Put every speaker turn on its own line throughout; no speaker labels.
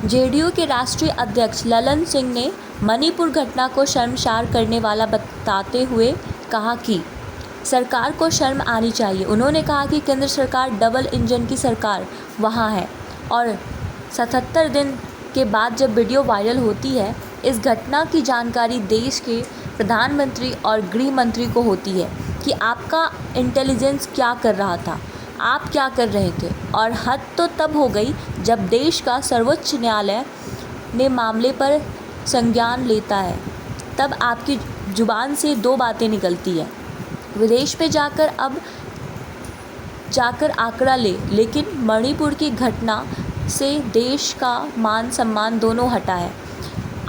JDU के राष्ट्रीय अध्यक्ष ललन सिंह ने मणिपुर घटना को शर्मसार करने वाला बताते हुए कहा कि सरकार को शर्म आनी चाहिए। उन्होंने कहा कि केंद्र सरकार डबल इंजन की सरकार वहां है और 77 दिन के बाद जब वीडियो वायरल होती है, इस घटना की जानकारी देश के प्रधानमंत्री और गृह मंत्री को होती है कि आपका इंटेलिजेंस क्या कर रहा था, आप क्या कर रहे थे। और हद तो तब हो गई जब देश का सर्वोच्च न्यायालय ने मामले पर संज्ञान लेता है, तब आपकी जुबान से दो बातें निकलती है, विदेश पे जाकर आंकड़ा ले। लेकिन मणिपुर की घटना से देश का मान सम्मान दोनों हटा है।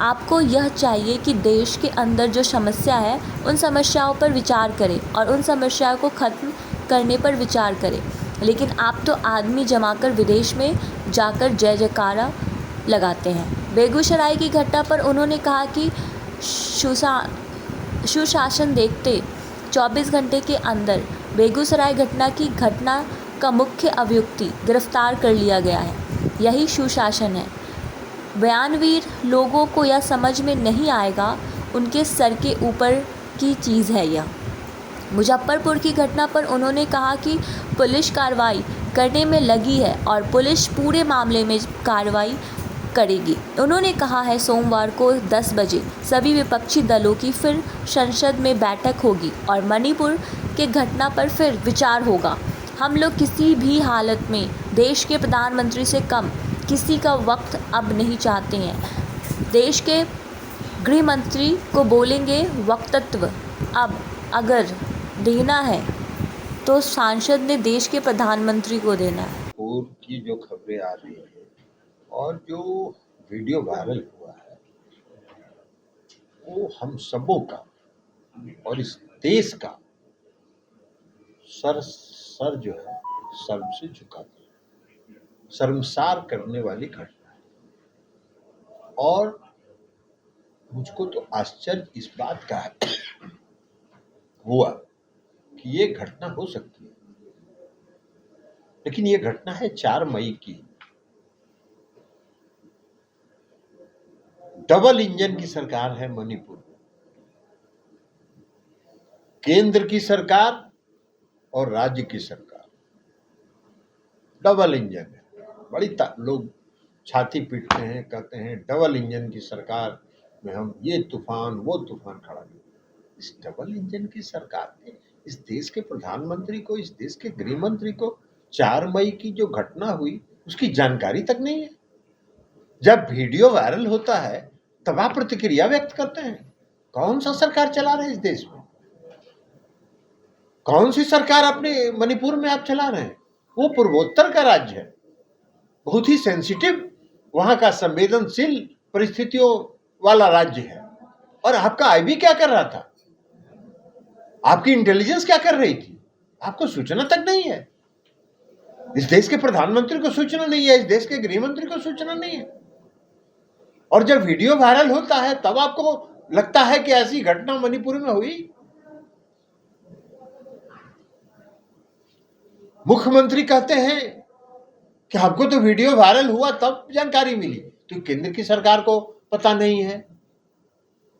आपको यह चाहिए कि देश के अंदर जो समस्या है उन समस्याओं पर विचार करें और उन समस्याओं को ख़त्म करने पर विचार करें। लेकिन आप तो आदमी जमाकर विदेश में जाकर जय जयकारा लगाते हैं। बेगूसराय की घटना पर उन्होंने कहा कि सुशासन देखते 24 घंटे के अंदर बेगूसराय घटना का मुख्य अभियुक्ति गिरफ्तार कर लिया गया है। यही सुशासन है। बयानवीर लोगों को यह समझ में नहीं आएगा, उनके सर के ऊपर की चीज़ है यह। मुजफ्फरपुर की घटना पर उन्होंने कहा कि पुलिस कार्रवाई करने में लगी है और पुलिस पूरे मामले में कार्रवाई करेगी। उन्होंने कहा है सोमवार को 10 बजे सभी विपक्षी दलों की फिर संसद में बैठक होगी और मणिपुर के घटना पर फिर विचार होगा। हम लोग किसी भी हालत में देश के प्रधानमंत्री से कम किसी का वक्त अब नहीं चाहते हैं। देश के गृह मंत्री को बोलेंगे वक्तत्व अब अगर देना है तो सांसद ने देश के प्रधानमंत्री को देना है।
पूर्व की जो खबरें आ रही है और जो वीडियो वायरल हुआ है वो हम सबों का और इस देश का सर जो है शर्म से झुका दिया, शर्मसार करने वाली घटना है। और मुझको तो आश्चर्य इस बात का हुआ कि ये घटना हो सकती है, लेकिन ये घटना है 4 मई की। डबल इंजन की सरकार है मणिपुर, केंद्र की सरकार और राज्य की सरकार, डबल इंजन है। बड़ी लोग छाती पीटते हैं, कहते हैं डबल इंजन की सरकार में हम ये तूफान वो तूफान खड़ा किया। इस डबल इंजन की सरकार ने इस देश के प्रधानमंत्री को, इस देश के गृह मंत्री को 4 मई की जो घटना हुई उसकी जानकारी तक नहीं है। जब वीडियो वायरल होता है तब आप प्रतिक्रिया व्यक्त करते हैं। कौन सा सरकार चला रहे हैं इस देश में? कौन सी सरकार अपने मणिपुर में आप चला रहे हैं? वो पूर्वोत्तर का राज्य है, बहुत ही सेंसिटिव, वहां का संवेदनशील परिस्थितियों वाला राज्य है। और आपका आईबी क्या कर रहा था? आपकी इंटेलिजेंस क्या कर रही थी? आपको सूचना तक नहीं है। इस देश के प्रधानमंत्री को सूचना नहीं है, इस देश के गृह मंत्री को सूचना नहीं है। और जब वीडियो वायरल होता है तब आपको लगता है कि ऐसी घटना मणिपुर में हुई। मुख्यमंत्री कहते हैं कि हमको तो वीडियो वायरल हुआ तब जानकारी मिली, तो केंद्र की सरकार को पता नहीं है,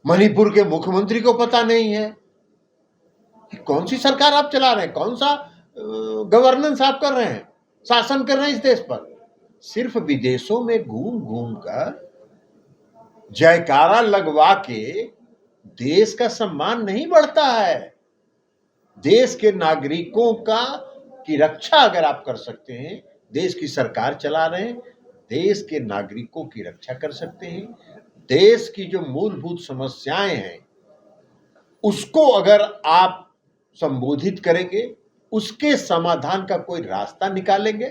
मणिपुर के मुख्यमंत्री को पता नहीं है। कौन सी सरकार आप चला रहे हैं? कौन सा गवर्नेंस आप कर रहे हैं, शासन कर रहे हैं इस देश पर? सिर्फ विदेशों में घूम घूम कर जयकारा लगवा के देश का सम्मान नहीं बढ़ता है। देश के नागरिकों की रक्षा अगर आप कर सकते हैं, देश की सरकार चला रहे हैं, देश के नागरिकों की रक्षा कर सकते हैं, देश की जो मूलभूत समस्याएं हैं उसको अगर आप संबोधित करेंगे, उसके समाधान का कोई रास्ता निकालेंगे,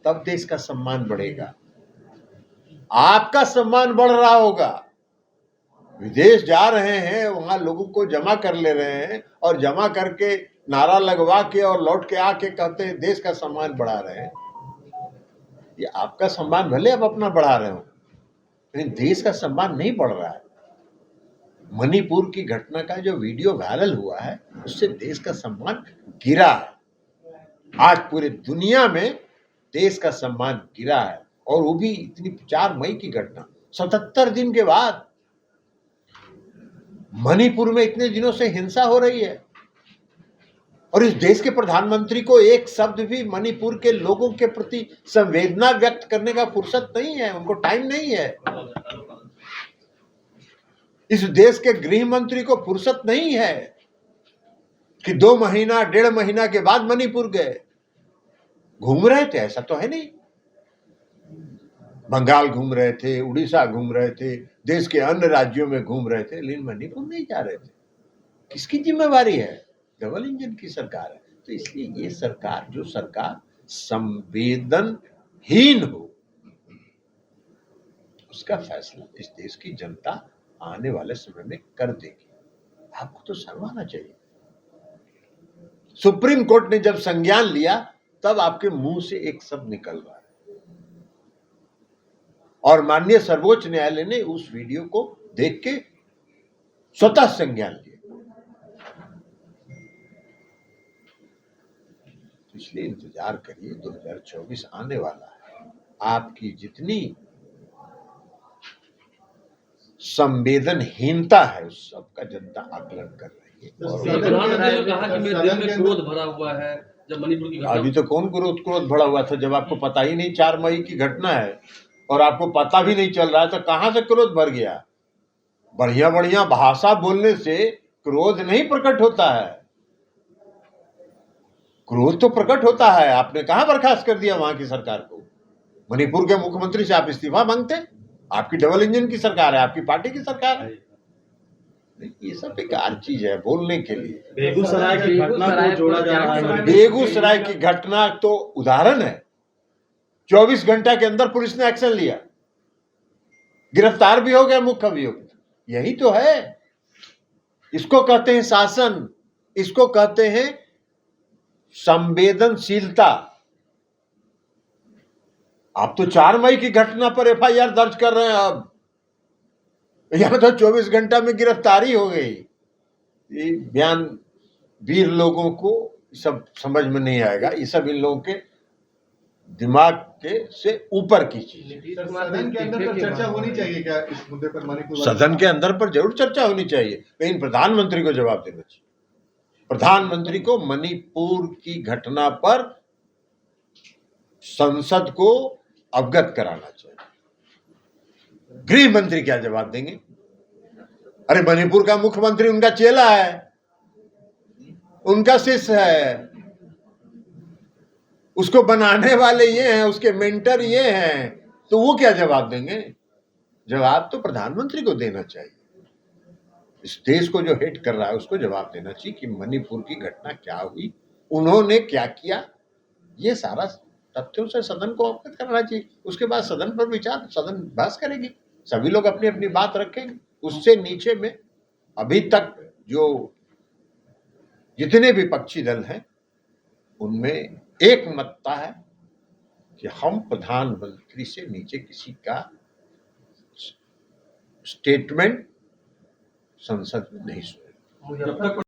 तब देश का सम्मान बढ़ेगा, आपका सम्मान बढ़ रहा होगा। विदेश जा रहे हैं, वहां लोगों को जमा कर ले रहे हैं और जमा करके नारा लगवा के और लौट के आके कहते हैं देश का सम्मान बढ़ा रहे हैं। ये आपका सम्मान भले आप अपना बढ़ा रहे हो, लेकिन देश का सम्मान नहीं बढ़ रहा है। मणिपुर की घटना का जो वीडियो वायरल हुआ है उससे देश का सम्मान गिरा है। आज पूरे दुनिया में देश का सम्मान गिरा है और वो भी इतनी 4 मई की घटना, 77 दिन के बाद। मणिपुर में इतने दिनों से हिंसा हो रही है और इस देश के प्रधानमंत्री को एक शब्द भी मणिपुर के लोगों के प्रति संवेदना व्यक्त करने का फुर्सत नहीं है, उनको टाइम नहीं है। इस देश के गृह मंत्री को फुर्सत नहीं है कि 2 महीना 1.5 महीना के बाद मणिपुर गए। घूम रहे थे, ऐसा तो है नहीं। बंगाल घूम रहे थे, उड़ीसा घूम रहे थे, देश के अन्य राज्यों में घूम रहे थे, लेकिन मणिपुर नहीं जा रहे थे। किसकी जिम्मेवारी है? डबल इंजन की सरकार है। तो इसलिए ये सरकार, जो सरकार संवेदनहीन हो, उसका फैसला इस देश की जनता आने वाले समय में कर देगी। आपको तो शर्म आना चाहिए। सुप्रीम कोर्ट ने जब संज्ञान लिया तब आपके मुंह से एक शब्द निकल रहा है और माननीय सर्वोच्च न्यायालय ने उस वीडियो को देख के स्वतः संज्ञान लिया। इसलिए इंतजार करिए, 2024 आने वाला है। आपकी जितनी संवेदनहीनता है उस सबका जनता आकलन कर रही है।
प्रधानमंत्री ने कहा कि मेरे दिल में क्रोध भरा हुआ है जब मणिपुर की घटना।
अभी तो कौन क्रोध भरा हुआ था, जब आपको पता ही नहीं 4 मई की घटना है और आपको पता भी नहीं चल रहा है, तो कहां से क्रोध भर गया? बढ़िया बढ़िया भाषा बोलने से क्रोध नहीं प्रकट होता है, क्रोध तो प्रकट होता है। आपने कहां बर्खास्त कर दिया वहां की सरकार को? मणिपुर के मुख्यमंत्री से आप इस्तीफा मांगते? आपकी डबल इंजन की सरकार है, आपकी पार्टी की सरकार है। ये सब बेकार चीज है बोलने के लिए।
बेगूसराय की घटना को जोड़ा जा रहा है।
बेगूसराय की घटना तो उदाहरण है। 24 घंटे के अंदर पुलिस ने एक्शन लिया, गिरफ्तार भी हो गया मुख्य अभियुक्त। यही तो है, इसको कहते हैं शासन, इसको कहते हैं संवेदनशीलता। आप तो 4 मई की घटना पर एफआईआर दर्ज कर रहे हैं, अब यहां तो 24 घंटा में गिरफ्तारी हो गई। ये बयान वीर लोगों को सब समझ में नहीं आएगा, ये सब इन लोगों के दिमाग के से ऊपर की चीज है।
सदन के अंदर पर चर्चा होनी चाहिए क्या इस मुद्दे पर? मणिपुर
सदन के अंदर पर जरूर चर्चा होनी चाहिए, लेकिन प्रधानमंत्री को जवाब देना चाहिए। प्रधानमंत्री को मणिपुर की घटना पर संसद को अवगत कराना चाहिए। गृह मंत्री क्या जवाब देंगे? अरे मणिपुर का मुख्यमंत्री उनका चेला है, उनका शिष्य है, उसको बनाने वाले ये हैं, उसके मेंटर ये हैं, तो वो क्या जवाब देंगे? जवाब तो प्रधानमंत्री को देना चाहिए। इस देश को जो हेट कर रहा है उसको जवाब देना चाहिए कि मणिपुर की घटना क्या हुई, उन्होंने क्या किया, ये सारा तथ्यों से सदन को अवगत करना चाहिए। उसके बाद सदन पर विचार, सदन बहस करेगी, सभी लोग अपनी अपनी बात रखेंगे। उससे नीचे में अभी तक जो जितने विपक्षी दल हैं उनमें एक मतता है कि हम प्रधानमंत्री से नीचे किसी का स्टेटमेंट संसद में नहीं सुने।